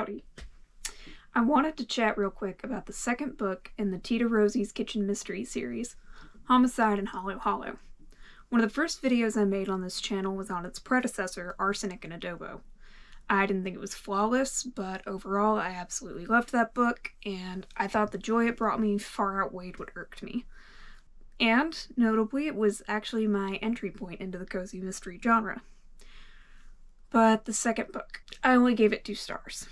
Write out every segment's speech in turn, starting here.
everybody. I wanted to chat real quick about the second book in the Tita Rosie's Kitchen Mystery series, Homicide and Halo-Halo. One of the first videos I made on this channel was on its predecessor, Arsenic and Adobo. I didn't think it was flawless, but overall I absolutely loved that book, and I thought the joy it brought me far outweighed what irked me. And, notably, it was actually my entry point into the cozy mystery genre. But the second book, I only gave it 2 stars.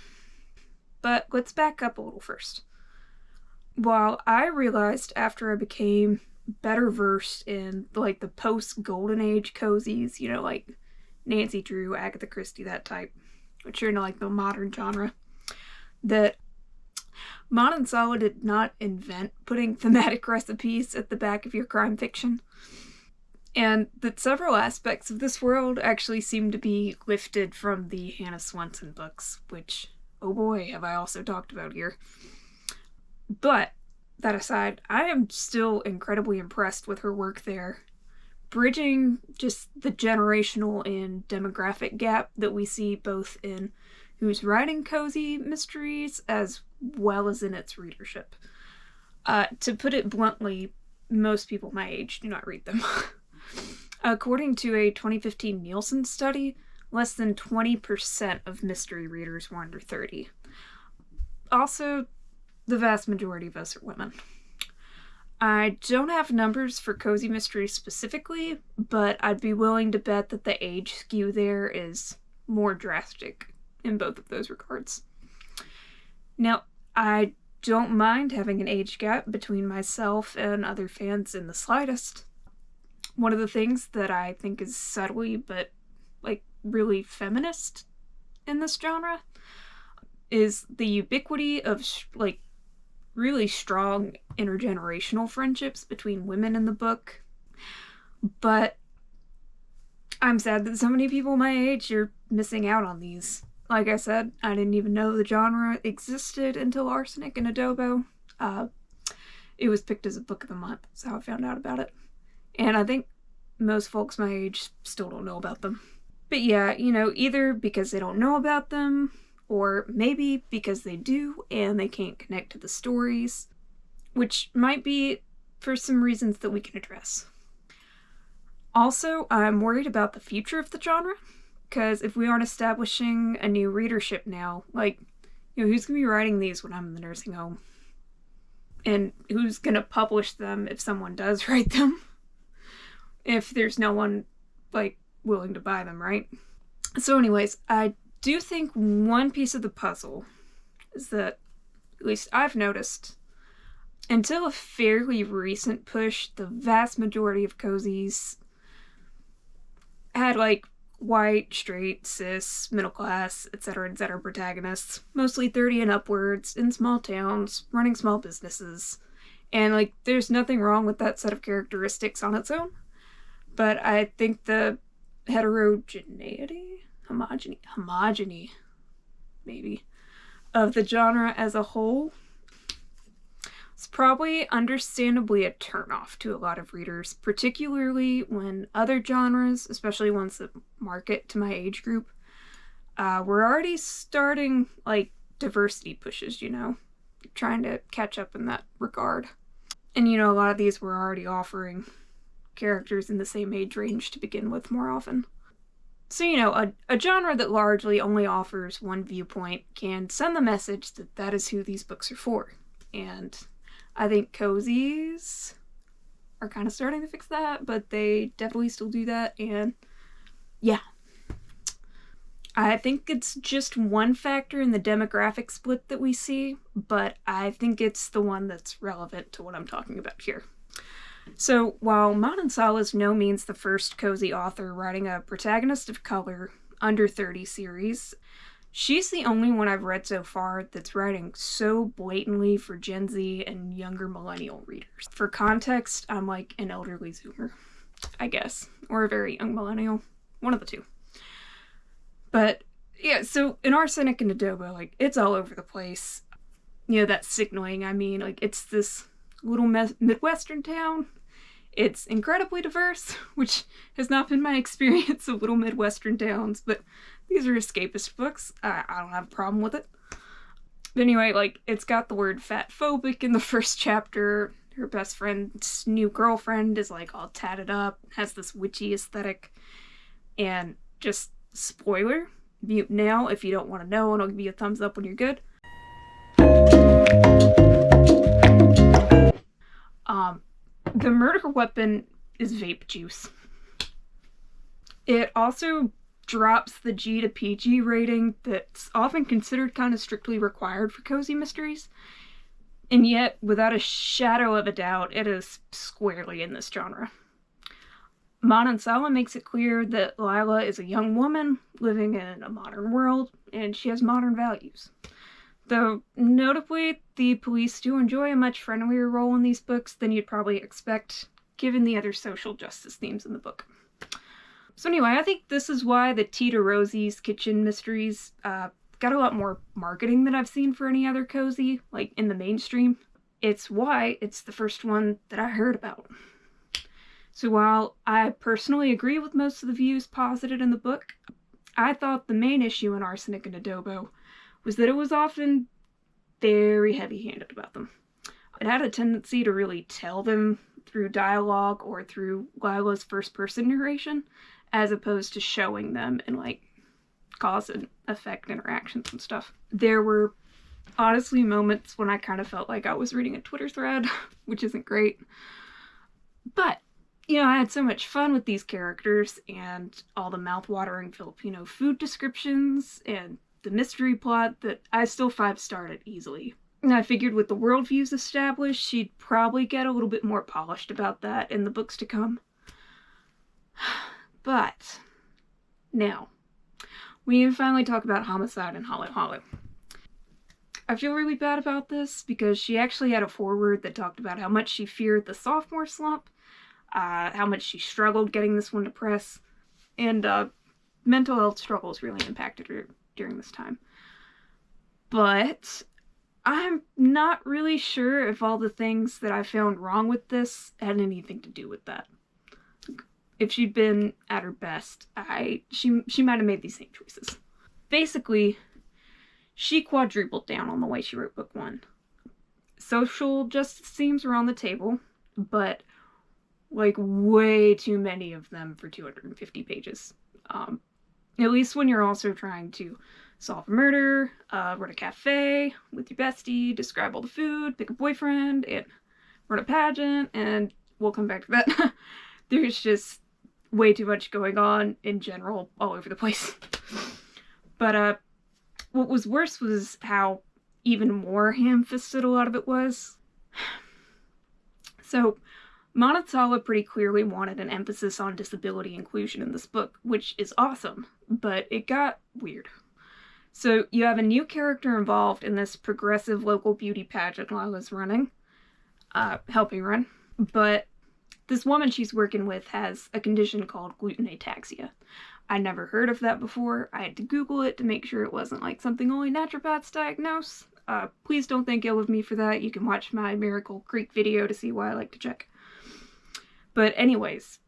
But let's back up a little first. While I realized after I became better versed in the post-Golden Age cozies, like Nancy Drew, Agatha Christie, that type, which are in the modern genre, that Manansala did not invent putting thematic recipes at the back of your crime fiction, and that several aspects of this world actually seem to be lifted from the Hannah Swenson books, which, oh boy, have I also talked about here. But, that aside, I am still incredibly impressed with her work there, bridging just the generational and demographic gap that we see both in who's writing cozy mysteries as well as in its readership. To put it bluntly, most people my age do not read them. According to a 2015 Nielsen study, less than 20% of mystery readers were under 30. Also, the vast majority of us are women. I don't have numbers for cozy mysteries specifically, but I'd be willing to bet that the age skew there is more drastic in both of those regards. Now, I don't mind having an age gap between myself and other fans in the slightest. One of the things that I think is subtly but really feminist in this genre is the ubiquity of really strong intergenerational friendships between women in the book. But I'm sad that so many people my age are missing out on these. Like I said, I didn't even know the genre existed until Arsenic and Adobo. It was picked as a book of the month. That's how I found out about it. And I think most folks my age still don't know about them. But yeah, either because they don't know about them, or maybe because they do and they can't connect to the stories, which might be for some reasons that we can address. Also, I'm worried about the future of the genre, because if we aren't establishing a new readership now, who's going to be writing these when I'm in the nursing home? And who's going to publish them if someone does write them? If there's no one, willing to buy them, right? So anyways, I do think one piece of the puzzle is that, at least I've noticed, until a fairly recent push, the vast majority of cozies had white, straight, cis, middle class, etc., protagonists, mostly 30 and upwards, in small towns, running small businesses. And there's nothing wrong with that set of characteristics on its own. But I think the homogeny, maybe, of the genre as a whole is probably understandably a turnoff to a lot of readers, particularly when other genres, especially ones that market to my age group, we're already starting diversity pushes, trying to catch up in that regard. And a lot of these were already offering characters in the same age range to begin with more often. So, a genre that largely only offers one viewpoint can send the message that that is who these books are for. And I think cozies are kind of starting to fix that, but they definitely still do that, and yeah. I think it's just one factor in the demographic split that we see, but I think it's the one that's relevant to what I'm talking about here. So, while Manansala is no means the first cozy author writing a protagonist of color, under 30 series, she's the only one I've read so far that's writing so blatantly for Gen Z and younger millennial readers. For context, I'm an elderly Zoomer, I guess, or a very young millennial, one of the two. But, yeah, so in Arsenic and Adobo, it's all over the place. That signaling, it's this little Midwestern town. It's incredibly diverse, which has not been my experience of little Midwestern towns, but these are escapist books. I don't have a problem with it. But anyway, like, it's got the word fatphobic in the first chapter. Her best friend's new girlfriend is, like, all tatted up, has this witchy aesthetic. And just, spoiler, mute now if you don't want to know, and I'll give you a thumbs up when you're good. The murder weapon is vape juice. It also drops the G to PG rating that's often considered kind of strictly required for cozy mysteries. And yet, without a shadow of a doubt, it is squarely in this genre. Manansala makes it clear that Lila is a young woman living in a modern world, and she has modern values. Though, notably, the police do enjoy a much friendlier role in these books than you'd probably expect, given the other social justice themes in the book. So anyway, I think this is why the Tita Rosie's kitchen mysteries got a lot more marketing than I've seen for any other cozy, like in the mainstream. It's why it's the first one that I heard about. So while I personally agree with most of the views posited in the book, I thought the main issue in Arsenic and Adobo was that it was often very heavy-handed about them. It had a tendency to really tell them through dialogue or through Lila's first-person narration, as opposed to showing them in, like, cause and effect interactions and stuff. There were honestly moments when I kind of felt like I was reading a Twitter thread, which isn't great. But, you know, I had so much fun with these characters and all the mouth-watering Filipino food descriptions and the mystery plot that I still 5-starred it easily. And I figured with the worldviews established, she'd probably get a little bit more polished about that in the books to come. But, now, we can finally talk about Homicide and Halo-Halo. I feel really bad about this because she actually had a foreword that talked about how much she feared the sophomore slump, how much she struggled getting this one to press, and mental health struggles really impacted her during this time. But I'm not really sure if all the things that I found wrong with this had anything to do with that. If she'd been at her best, she might have made these same choices. Basically, she quadrupled down on the way she wrote book one. Social justice themes were on the table, but like way too many of them for 250 pages. At least when you're also trying to solve a murder, run a cafe with your bestie, describe all the food, pick a boyfriend, and run a pageant, and we'll come back to that. There's just way too much going on in general all over the place. But what was worse was how even more ham-fisted a lot of it was. So, Manansala pretty clearly wanted an emphasis on disability inclusion in this book, which is awesome, but it got weird. So you have a new character involved in this progressive local beauty pageant Lila's running, helping run, but this woman she's working with has a condition called gluten ataxia. I never heard of that before. I had to Google it to make sure it wasn't like something only naturopaths diagnose. Please don't think ill of me for that. You can watch my Miracle Creek video to see why I like to check. But anyways,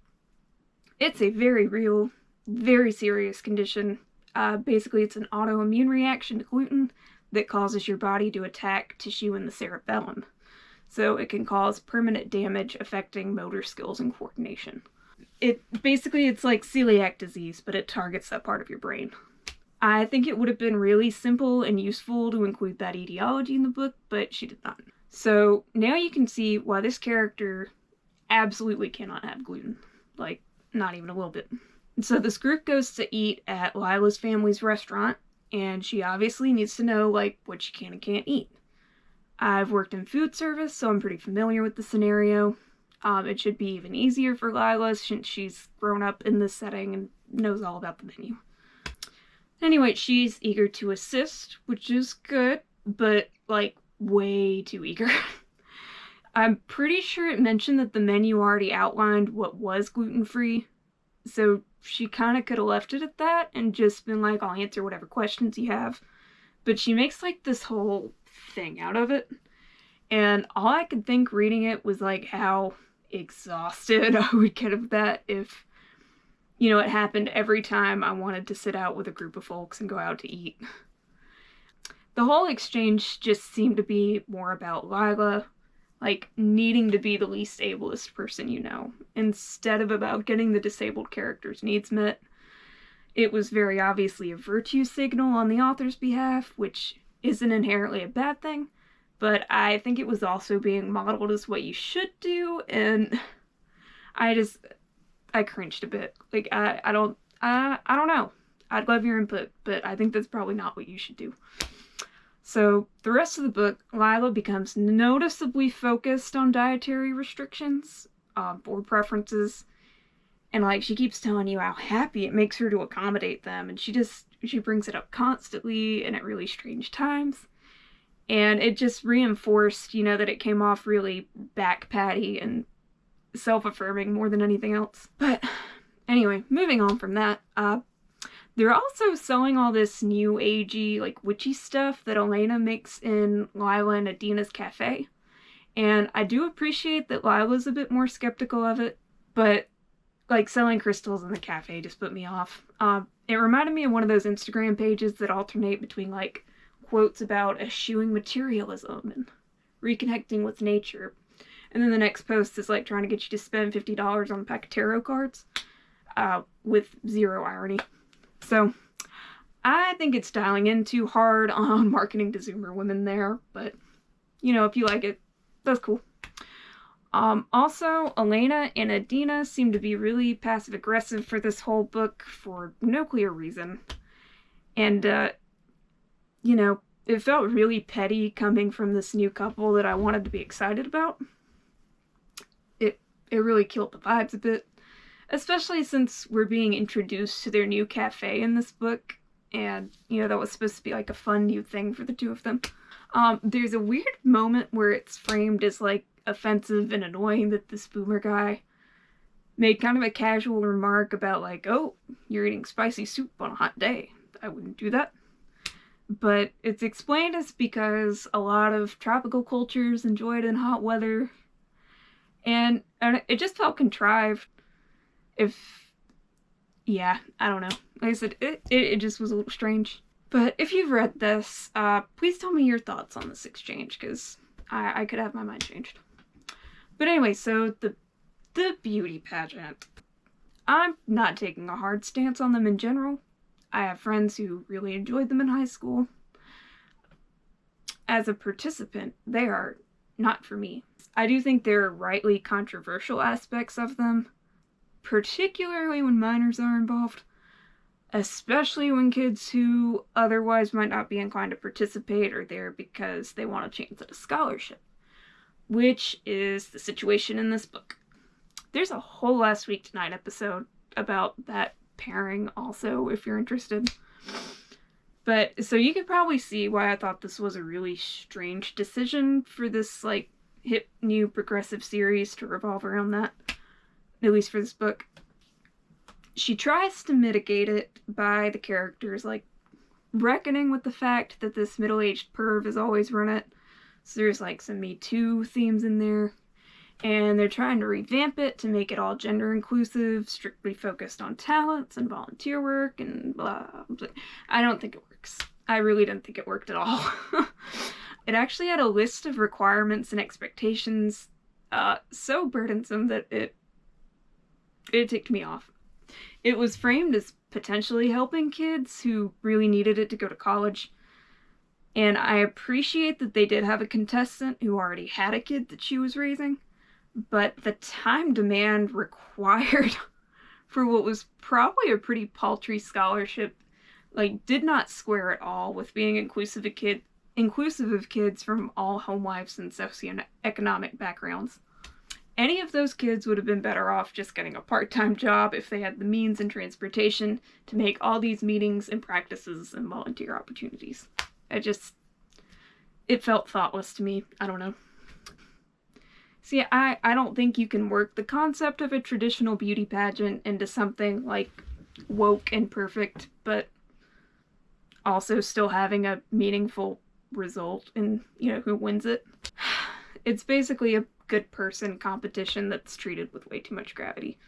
it's a very real, very serious condition. Basically, it's an autoimmune reaction to gluten that causes your body to attack tissue in the cerebellum. So it can cause permanent damage affecting motor skills and coordination. It's like celiac disease, but it targets that part of your brain. I think it would have been really simple and useful to include that etiology in the book, but she did not. So now you can see why this character absolutely cannot have gluten. Like, not even a little bit. So this group goes to eat at Lila's family's restaurant, and she obviously needs to know, like, what she can and can't eat. I've worked in food service, so I'm pretty familiar with the scenario. It should be even easier for Lila since she's grown up in this setting and knows all about the menu. Anyway, she's eager to assist, which is good, but, like, way too eager. I'm pretty sure it mentioned that the menu already outlined what was gluten-free, so she kind of could have left it at that and just been like, I'll answer whatever questions you have. But she makes, like, this whole thing out of it, and all I could think reading it was, like, how exhausted I would get of that if, you know, it happened every time I wanted to sit out with a group of folks and go out to eat. the whole exchange just seemed to be more about Lila, like, needing to be the least ableist person you know, instead of about getting the disabled character's needs met. It was very obviously a virtue signal on the author's behalf, which isn't inherently a bad thing, but I think it was also being modeled as what you should do, and I cringed a bit. Like, I don't know. I'd love your input, but I think that's probably not what you should do. So, the rest of the book, Lila becomes noticeably focused on dietary restrictions, board preferences, and, like, she keeps telling you how happy it makes her to accommodate them, and she brings it up constantly and at really strange times. And it just reinforced, you know, that it came off really back-patty and self-affirming more than anything else. But anyway, moving on from that, they're also selling all this new agey, like, witchy stuff that Elena makes in Lila and Adina's cafe. And I do appreciate that Lila's a bit more skeptical of it, but, like, selling crystals in the cafe just put me off. It reminded me of one of those Instagram pages that alternate between, like, quotes about eschewing materialism and reconnecting with nature. And then the next post is, like, trying to get you to spend $50 on a pack of tarot cards, with zero irony. So, I think it's dialing in too hard on marketing to Zoomer women there, but, you know, if you like it, that's cool. Also, Elena and Adina seem to be really passive-aggressive for this whole book for no clear reason. And, you know, it felt really petty coming from this new couple that I wanted to be excited about. It really killed the vibes a bit. Especially since we're being introduced to their new cafe in this book, and, you know, that was supposed to be, like, a fun new thing for the two of them. There's a weird moment where it's framed as, like, offensive and annoying that this boomer guy made kind of a casual remark about, like, oh, you're eating spicy soup on a hot day. I wouldn't do that. But it's explained as because a lot of tropical cultures enjoy it in hot weather, and it just felt contrived. Yeah, I don't know. Like I said, it just was a little strange. But if you've read this, please tell me your thoughts on this exchange, because I could have my mind changed. But anyway, so the beauty pageant. I'm not taking a hard stance on them in general. I have friends who really enjoyed them in high school. As a participant, they are not for me. I do think there are rightly controversial aspects of them, particularly when minors are involved, especially when kids who otherwise might not be inclined to participate are there because they want a chance at a scholarship, which is the situation in this book. There's a whole Last Week Tonight episode about that pairing also, if you're interested. But, so you could probably see why I thought this was a really strange decision for this, like, hip, new, progressive series to revolve around that. At least for this book. She tries to mitigate it by the characters, like, reckoning with the fact that this middle-aged perv has always run it. So there's, like, some Me Too themes in there. And they're trying to revamp it to make it all gender-inclusive, strictly focused on talents and volunteer work, and blah, blah. I don't think it works. I really didn't think it worked at all. It actually had a list of requirements and expectations so burdensome that it ticked me off. It was framed as potentially helping kids who really needed it to go to college. And I appreciate that they did have a contestant who already had a kid that she was raising. But the time demand required for what was probably a pretty paltry scholarship, like, did not square at all with being inclusive of kids from all home lives and socioeconomic backgrounds. Any of those kids would have been better off just getting a part-time job if they had the means and transportation to make all these meetings and practices and volunteer opportunities. It felt thoughtless to me. I don't know. See, I don't think you can work the concept of a traditional beauty pageant into something, like, woke and perfect, but also still having a meaningful result in, you know, who wins it. It's basically a good person competition that's treated with way too much gravity.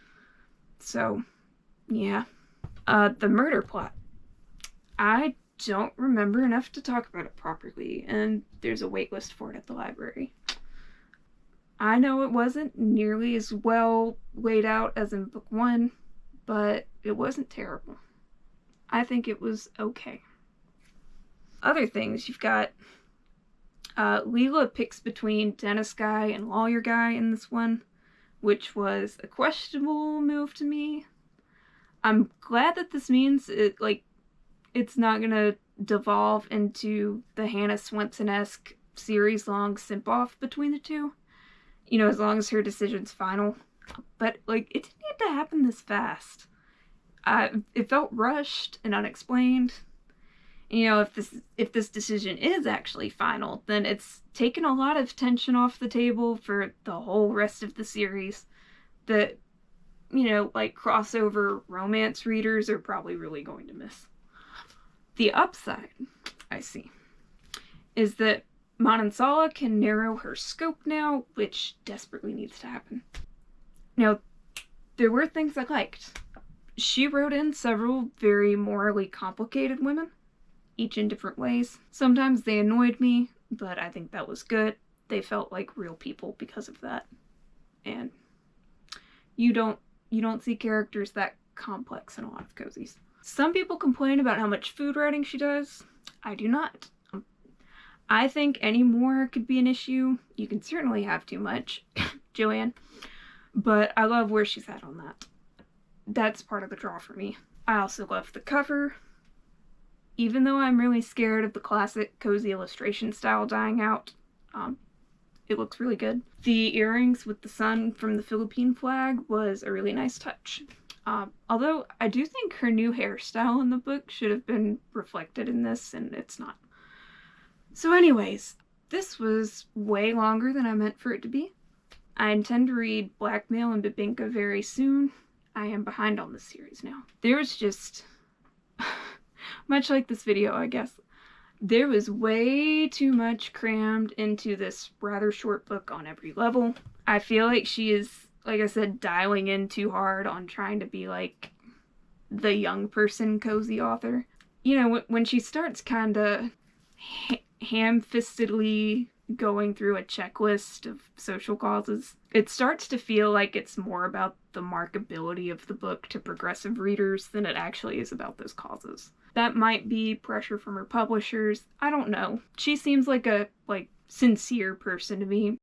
So, yeah. The murder plot. I don't remember enough to talk about it properly, and there's a waitlist for it at the library. I know it wasn't nearly as well laid out as in book 1, but it wasn't terrible. I think it was okay. Other things, you've got Leela picks between dentist guy and lawyer guy in this one, which was a questionable move to me. I'm glad that this means it's not gonna devolve into the Hannah Swenson-esque series-long simp-off between the two. You know, as long as her decision's final. But, it didn't need to happen this fast. It felt rushed and unexplained. You know, if this decision is actually final, then it's taken a lot of tension off the table for the whole rest of the series that, crossover romance readers are probably really going to miss. The upside, I see, is that Manansala can narrow her scope now, which desperately needs to happen. Now, there were things I liked. She wrote in several very morally complicated women, each in different ways. Sometimes they annoyed me, but I think that was good. They felt like real people because of that. And you don't see characters that complex in a lot of cozies. Some people complain about how much food writing she does. I do not. I think any more could be an issue. You can certainly have too much, Joanne, but I love where she's at on that. That's part of the draw for me. I also love the cover. Even though I'm really scared of the classic cozy illustration style dying out, it looks really good. The earrings with the sun from the Philippine flag was a really nice touch. Although I do think her new hairstyle in the book should have been reflected in this, and it's not. So anyways, this was way longer than I meant for it to be. I intend to read Blackmail and Bibinka very soon. I am behind on this series now. There's just, much like this video, I guess, there was way too much crammed into this rather short book on every level. I feel like she is, like I said, dialing in too hard on trying to be like the young person cozy author. You know, when she starts kinda ham-fistedly going through a checklist of social causes, it starts to feel like it's more about the markability of the book to progressive readers than it actually is about those causes. That might be pressure from her publishers. I don't know. She seems like a sincere person to me.